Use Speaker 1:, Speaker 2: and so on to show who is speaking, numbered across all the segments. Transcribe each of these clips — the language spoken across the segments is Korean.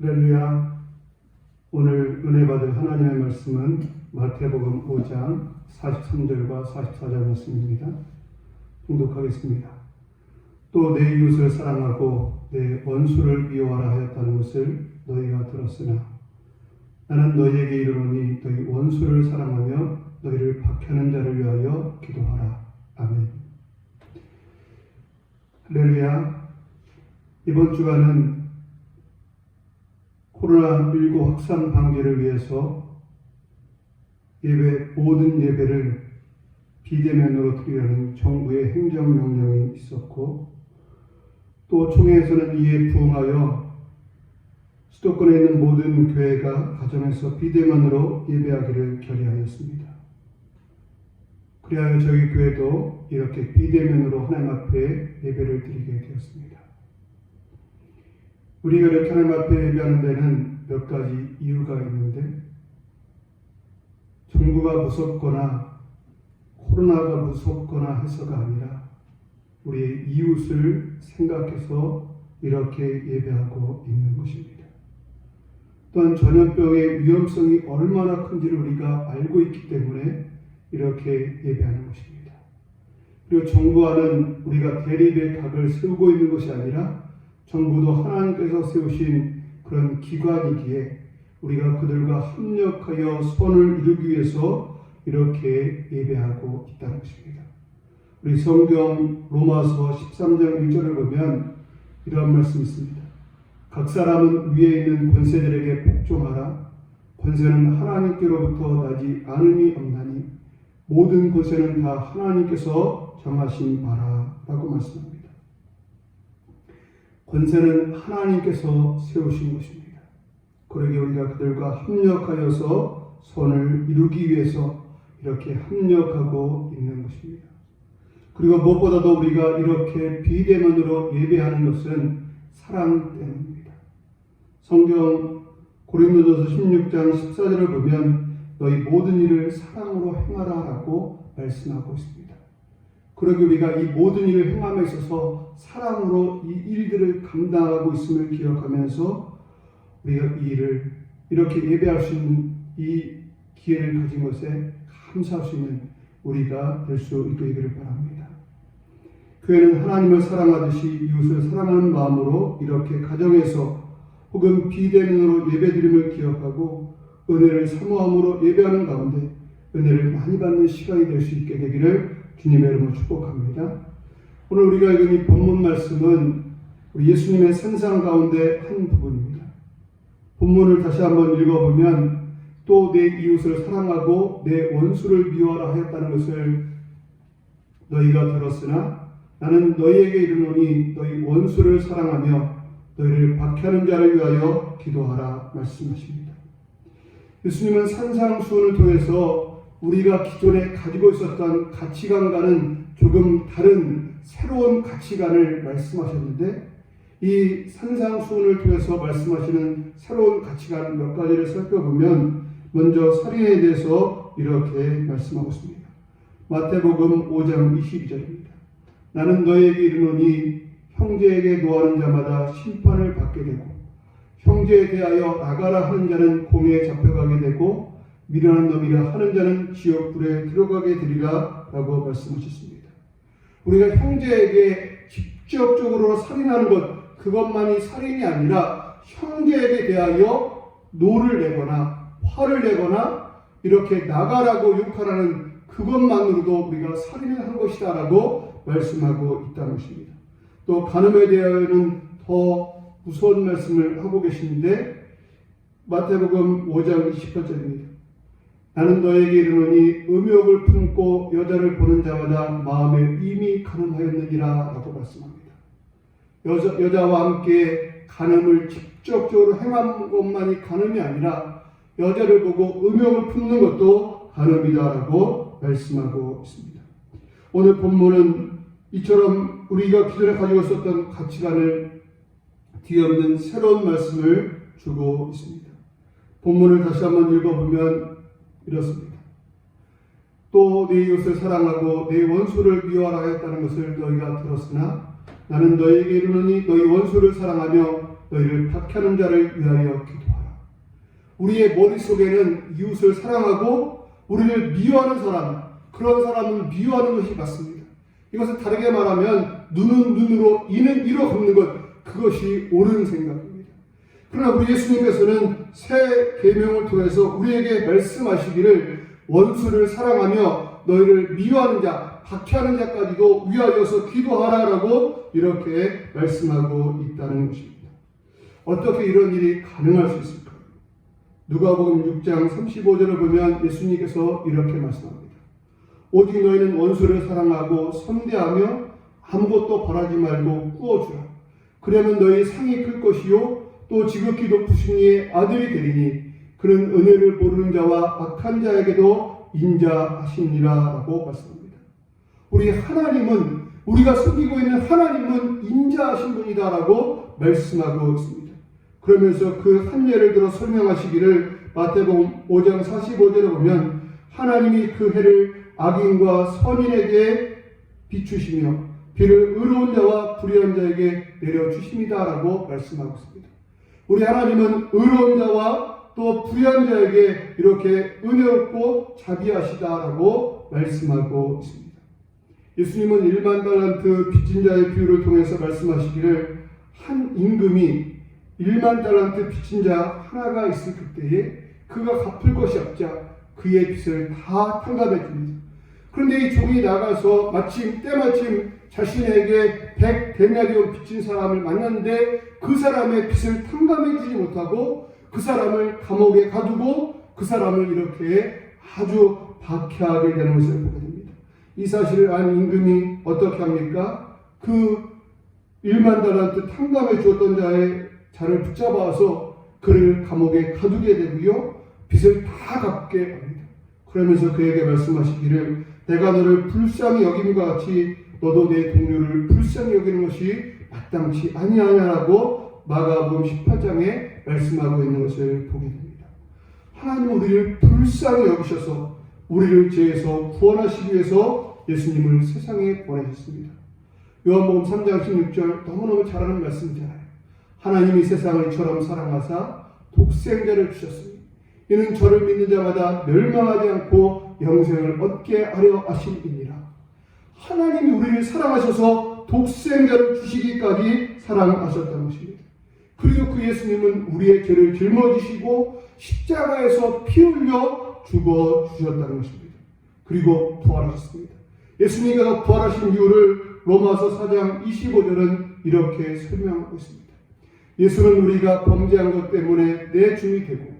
Speaker 1: 할렐루야. 오늘 은혜 받을 하나님의 말씀은 마태복음 5장 43절과 44절 말씀입니다. 봉독하겠습니다. 또 내 이웃을 사랑하고 내 원수를 미워하라 하였다는 것을 너희가 들었으나 나는 너희에게 이르노니 너희 원수를 사랑하며 너희를 박해하는 자를 위하여 기도하라. 아멘. 할렐루야. 이번 주간은 코로나19 확산 방지를 위해서 모든 예배를 비대면으로 드리려는 정부의 행정명령이 있었고, 또 총회에서는 이에 부응하여 수도권에 있는 모든 교회가 가정에서 비대면으로 예배하기를 결의하였습니다. 그리하여 저희 교회도 이렇게 비대면으로 하나님 앞에 예배를 드리게 되었습니다. 우리가 이렇게 하나님 앞에 예배하는 데는 몇 가지 이유가 있는데, 정부가 무섭거나 코로나가 무섭거나 해서가 아니라 우리의 이웃을 생각해서 이렇게 예배하고 있는 것입니다. 또한 전염병의 위험성이 얼마나 큰지를 우리가 알고 있기 때문에 이렇게 예배하는 것입니다. 그리고 정부와는 우리가 대립의 각을 세우고 있는 것이 아니라 정부도 하나님께서 세우신 그런 기관이기에 우리가 그들과 협력하여 선을 이루기 위해서 이렇게 예배하고 있다는 것입니다. 우리 성경 로마서 13장 1절을 보면 이런 말씀이 있습니다. 각 사람은 위에 있는 권세들에게 복종하라. 권세는 하나님께로부터 나지 않음이 없나니 모든 권세는 다 하나님께서 정하신 바라 라고 말씀합니다. 권세는 하나님께서 세우신 것입니다. 그러기에 우리가 그들과 협력하여서 선을 이루기 위해서 이렇게 협력하고 있는 것입니다. 그리고 무엇보다도 우리가 이렇게 비대면으로 예배하는 것은 사랑 때문입니다. 성경 고린도전서 16장 14절을 보면 너희 모든 일을 사랑으로 행하라 라고 말씀하고 있습니다. 그러기 우리가 이 모든 일을 행함에 있어서 사랑으로 이 일들을 감당하고 있음을 기억하면서 우리가 이 일을 이렇게 예배할 수 있는 이 기회를 가진 것에 감사할 수 있는 우리가 될 수 있게 되기를 바랍니다. 교회는 하나님을 사랑하듯이 이웃을 사랑하는 마음으로 이렇게 가정에서 혹은 비대면으로 예배드림을 기억하고 은혜를 사모함으로 예배하는 가운데 은혜를 많이 받는 시간이 될 수 있게 되기를 주님의 이름으로 축복합니다. 오늘 우리가 읽은 이 본문 말씀은 우리 예수님의 생상 가운데 한 부분입니다. 본문을 다시 한번 읽어보면 또 내 이웃을 사랑하고 내 원수를 미워하라 하였다는 것을 너희가 들었으나 나는 너희에게 이르노니 너희 원수를 사랑하며 너희를 박해하는 자를 위하여 기도하라 말씀하십니다. 예수님은 산상수훈을 통해서 우리가 기존에 가지고 있었던 가치관과는 조금 다른 새로운 가치관을 말씀하셨는데, 이 산상수훈을 통해서 말씀하시는 새로운 가치관 몇 가지를 살펴보면 먼저 살인에 대해서 이렇게 말씀하고 있습니다. 마태복음 5장 22절입니다. 나는 너희에게 이르노니 형제에게 노하는 자마다 심판을 받게 되고 형제에 대하여 나가라 하는 자는 공에 잡혀가게 되고 미련한 놈이라 하는 자는 지옥불에 들어가게 되리라 라고 말씀하셨습니다. 우리가 형제에게 직접적으로 살인하는 것, 그것만이 살인이 아니라 형제에게 대하여 노를 내거나 화를 내거나 이렇게 나가라고 욕하라는 그것만으로도 우리가 살인을 한 것이다 라고 말씀하고 있다는 것입니다. 또 간음에 대하여는 더 무서운 말씀을 하고 계시는데 마태복음 5장 28절입니다. 나는 너에게 이르노니 음욕을 품고 여자를 보는 자마다 마음에 이미 간음하였느니라 라고 말씀합니다. 여자와 함께 간음을 직접적으로 행한 것만이 간음이 아니라 여자를 보고 음욕을 품는 것도 간음이다 라고 말씀하고 있습니다. 오늘 본문은 이처럼 우리가 기존에 가지고 있었던 가치관을 뒤엎는 새로운 말씀을 주고 있습니다. 본문을 다시 한번 읽어보면 이렇습니다. 또 네 이웃을 사랑하고 네 원수를 미워하라 하였다는 것을 너희가 들었으나 나는 너희에게 이르노니 너희 원수를 사랑하며 너희를 박해하는 자를 위하여 기도하라. 우리의 머릿속에는 이웃을 사랑하고 우리를 미워하는 사람, 그런 사람은 미워하는 것이 맞습니다. 이것을 다르게 말하면 눈은 눈으로 이는 이로 갚는 것, 그것이 옳은 생각입니다. 그러나 우리 예수님께서는 새 계명을 통해서 우리에게 말씀하시기를 원수를 사랑하며 너희를 미워하는 자, 박해하는 자까지도 위하여서 기도하라라고 이렇게 말씀하고 있다는 것입니다. 어떻게 이런 일이 가능할 수 있을까요? 누가복음 6장 35절을 보면 예수님께서 이렇게 말씀합니다. 오직 너희는 원수를 사랑하고 선대하며 아무것도 바라지 말고 꾸어주라. 그러면 너희 상이 클 것이요 또 지극히 높으신 이의 아들이 되리니 그는 은혜를 모르는 자와 악한 자에게도 인자하시니라 라고 말씀합니다. 우리 하나님은, 우리가 섬기고 있는 하나님은 인자하신 분이다 라고 말씀하고 있습니다. 그러면서 그 한 예를 들어 설명하시기를 마태복음 5장 45절에 보면 하나님이 그 해를 악인과 선인에게 비추시며 비를 의로운 자와 불의한 자에게 내려주십니다 라고 말씀하고 있습니다. 우리 하나님은 의로운 자와 또 불의한 자에게 이렇게 은혜롭고 자비하시다라고 말씀하고 있습니다. 예수님은 1만 달란트 빚진 자의 비유를 통해서 말씀하시기를 한 임금이 1만 달란트 빚진 자 하나가 있을 그때에 그가 갚을 것이 없자 그의 빚을 다 탕감해 줍니다. 그런데 이 종이 나가서 때마침 자신에게 100데나리온 빚진 사람을 만났는데 그 사람의 빚을 탕감해 주지 못하고 그 사람을 감옥에 가두고 그 사람을 이렇게 아주 박해하게 되는 것을 보게 됩니다. 이 사실을 안 임금이 어떻게 합니까? 그 1만 달란트 탕감해 주었던 자를 붙잡아서 그를 감옥에 가두게 되고요. 빚을 다 갚게 합니다. 그러면서 그에게 말씀하시기를 내가 너를 불쌍히 여김과 같이 너도 내 동료를 불쌍히 여기는 것이 마땅치 아니하냐라고 마가복음 18장에 말씀하고 있는 것을 보게 됩니다. 하나님은 우리를 불쌍히 여기셔서 우리를 죄에서 구원하시기 위해서 예수님을 세상에 보내셨습니다. 요한복음 3장 16절 너무너무 잘 아는 말씀이잖아요. 하나님이 세상을 이처럼 사랑하사 독생자를 주셨으니 이는 저를 믿는 자마다 멸망하지 않고 영생을 얻게 하려 하심이니라. 하나님이 우리를 사랑하셔서 독생자를 주시기까지 사랑하셨다는 것입니다. 그리고 그 예수님은 우리의 죄를 짊어지시고 십자가에서 피 흘려 죽어주셨다는 것입니다. 그리고 부활하셨습니다. 예수님께서 부활하신 이유를 로마서 4장 25절은 이렇게 설명하고 있습니다. 예수는 우리가 범죄한 것 때문에 내 주이 되고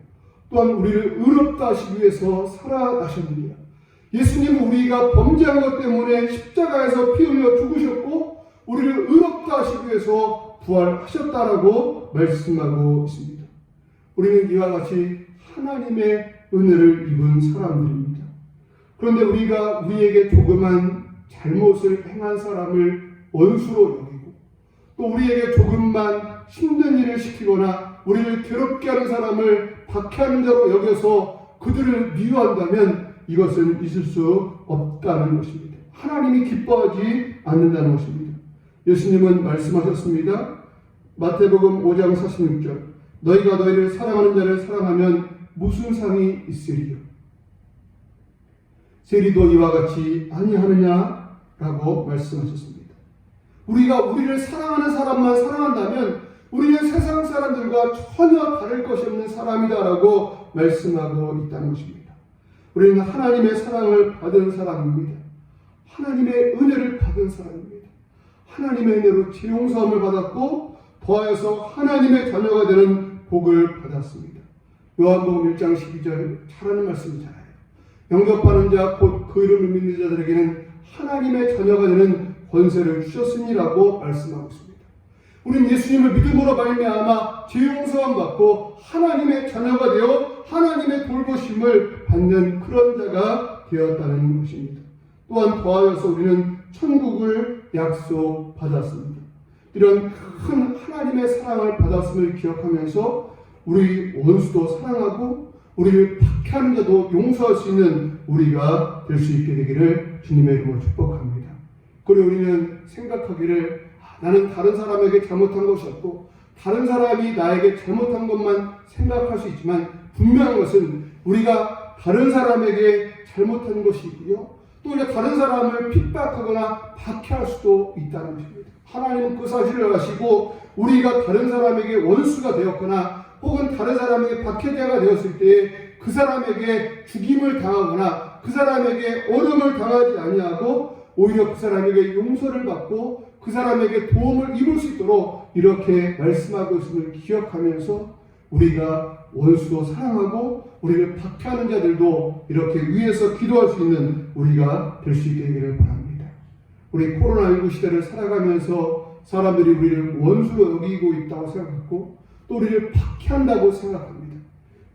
Speaker 1: 또한 우리를 의롭다 하시기 위해서 살아나셨느니라. 예수님은 우리가 범죄한 것 때문에 십자가에서 피 흘려 죽으셨고 우리를 의롭다 하시기 위해서 부활하셨다라고 말씀하고 있습니다. 우리는 이와 같이 하나님의 은혜를 입은 사람들입니다. 그런데 우리가 우리에게 조그만 잘못을 행한 사람을 원수로 여기고 또 우리에게 조금만 힘든 일을 시키거나 우리를 괴롭게 하는 사람을 박해하는 자로 여겨서 그들을 미워한다면 이것은 있을 수 없다는 것입니다. 하나님이 기뻐하지 않는다는 것입니다. 예수님은 말씀하셨습니다. 마태복음 5장 46절 너희가 너희를 사랑하는 자를 사랑하면 무슨 상이 있으리요? 세리도 이와 같이 아니하느냐라고 말씀하셨습니다. 우리가 우리를 사랑하는 사람만 사랑한다면 우리는 세상 사람들과 전혀 다를 것이 없는 사람이다라고 말씀하고 있다는 것입니다. 우리는 하나님의 사랑을 받은 사람입니다. 하나님의 은혜를 받은 사람입니다. 하나님의 은혜로 죄 용서함을 받았고 더하여서 하나님의 자녀가 되는 복을 받았습니다. 요한복음 1장 12절 잘 아는 말씀이잖아요. 영접하는 자 곧 그 이름을 믿는 자들에게는 하나님의 자녀가 되는 권세를 주셨으니라고 말씀하고 있습니다. 우리는 예수님을 믿음으로 말미암아 죄 용서함 받고 하나님의 자녀가 되어 하나님의 돌보심을 받는 그런 자가 되었다는 것입니다. 또한 더하여서 우리는 천국을 약속받았습니다. 이런 큰 하나님의 사랑을 받았음을 기억하면서 우리 원수도 사랑하고 우리를 박해하는 자도 용서할 수 있는 우리가 될 수 있게 되기를 주님의 이름으로 축복합니다. 그리고 우리는 생각하기를 나는 다른 사람에게 잘못한 것이 없고 다른 사람이 나에게 잘못한 것만 생각할 수 있지만 분명한 것은 우리가 다른 사람에게 잘못한 것이 있고요. 또 우리가 다른 사람을 핍박하거나 박해할 수도 있다는 것입니다. 하나님은 그 사실을 아시고 우리가 다른 사람에게 원수가 되었거나 혹은 다른 사람에게 박해자가 되었을 때에 그 사람에게 죽임을 당하거나 그 사람에게 어려움을 당하지 아니하고 오히려 그 사람에게 용서를 받고 그 사람에게 도움을 입을 수 있도록 이렇게 말씀하고 있음을 기억하면서 우리가 원수도 사랑하고 우리를 박해하는 자들도 이렇게 위에서 기도할 수 있는 우리가 될 수 있게 되기를 바랍니다. 우리 코로나19 시대를 살아가면서 사람들이 우리를 원수로 여기고 있다고 생각하고 또 우리를 박해한다고 생각합니다.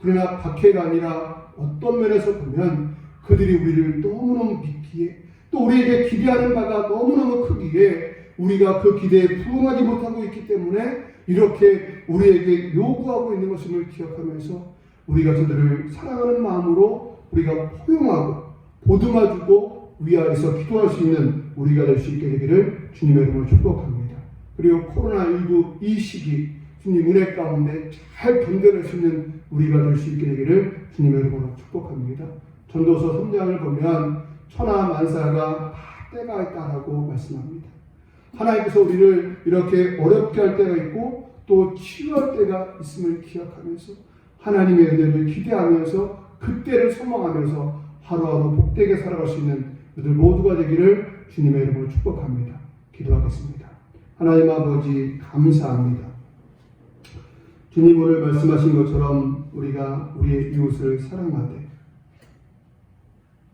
Speaker 1: 그러나 박해가 아니라 어떤 면에서 보면 그들이 우리를 너무너무 믿기에 또 우리에게 기대하는 바가 너무너무 크기에 우리가 그 기대에 부응하지 못하고 있기 때문에 이렇게 우리에게 요구하고 있는 것임을 기억하면서 우리가 저들을 사랑하는 마음으로 우리가 포용하고 보듬어주고 위하여서 기도할 수 있는 우리가 될 수 있게 되기를 주님의 이름으로 축복합니다. 그리고 코로나19 이 시기 주님 은혜 가운데 잘 견뎌낼 수 있는 우리가 될 수 있게 되기를 주님의 이름으로 축복합니다. 전도서 3장을 보면 천하 만사가 다 때가 있다라고 말씀합니다. 하나님께서 우리를 이렇게 어렵게 할 때가 있고 또 치유할 때가 있음을 기억하면서 하나님의 은혜를 기대하면서 그때를 소망하면서 하루하루 복되게 살아갈 수 있는 우리들 모두가 되기를 주님의 이름으로 축복합니다. 기도하겠습니다. 하나님 아버지 감사합니다. 주님 오늘 말씀하신 것처럼 우리가 우리의 이웃을 사랑하되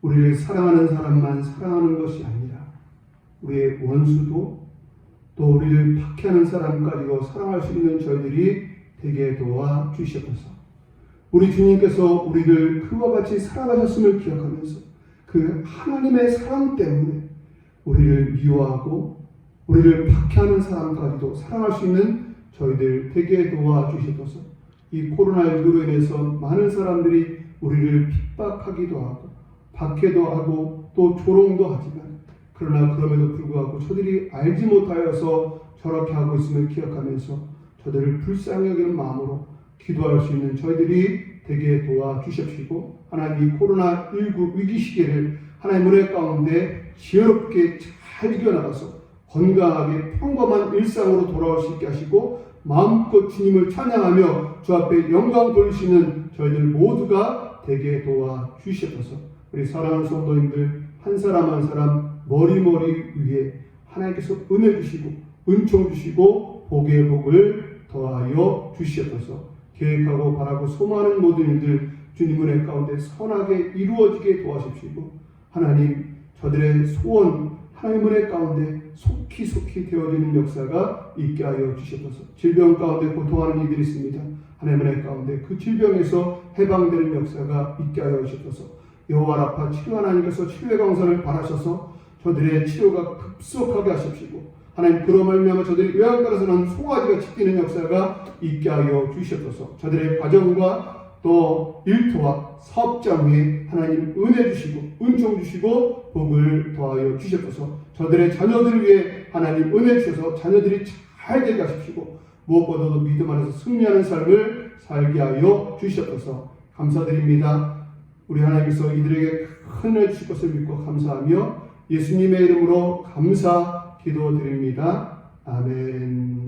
Speaker 1: 우리를 사랑하는 사람만 사랑하는 것이 아니라 우리의 원수도 또 우리를 박해하는 사람까지도 사랑할 수 있는 저희들이 되게 도와 주시옵소서. 우리 주님께서 우리를 그와 같이 사랑하셨음을 기억하면서 그 하나님의 사랑 때문에 우리를 미워하고 우리를 박해하는 사람까지도 사랑할 수 있는 저희들 되게 도와 주시옵소서. 이 코로나19로 인해서 많은 사람들이 우리를 핍박하기도 하고 박해도 하고 또 조롱도 하지만 그러나 그럼에도 불구하고 저들이 알지 못하여서 저렇게 하고 있음을 기억하면서 저들을 불쌍히 여기는 마음으로 기도할 수 있는 저희들이 되게 도와주십시고 하나님 이 코로나19 위기 시기를 하나님 은혜 가운데 지혜롭게 잘 이겨나가서 건강하게 평범한 일상으로 돌아올 수 있게 하시고 마음껏 주님을 찬양하며 주 앞에 영광 돌리시는 저희들 모두가 되게 도와주시옵소서. 우리 사랑하는 성도님들 한 사람 한 사람 머리머리 위에 하나님께서 은혜 주시고 은총 주시고 복의 복을 더하여 주시옵소서. 계획하고 바라고 소망하는 모든 일들 주님 은혜 가운데 선하게 이루어지게 도와주시고 하나님 저들의 소원 하나님 은혜 가운데 속히 되어지는 역사가 있게 하여 주시옵소서. 질병 가운데 고통하는 이들이 있습니다. 하나님 은혜 가운데 그 질병에서 해방되는 역사가 있게 하여 주시옵소서. 여호와 라파 치료 하나님께서 치료의 강선을 바라셔서 저들의 치료가 급속하게 하십시고 하나님 그로 말미암아 저들이 요양가에서 난 송아지가 찢기는 역사가 있게 하여 주시옵소서. 저들의 가정과 또 일터와 사업장 위에 하나님 은혜 주시고 은총 주시고 복을 더하여 주시옵소서. 저들의 자녀들 위해 하나님 은혜 주셔서 자녀들이 잘 되게 하십시고 무엇보다도 믿음 안에서 승리하는 삶을 살게 하여 주시옵소서. 감사드립니다. 우리 하나님께서 이들에게 큰 은혜 주실 것을 믿고 감사하며 예수님의 이름으로 감사 기도드립니다. 아멘.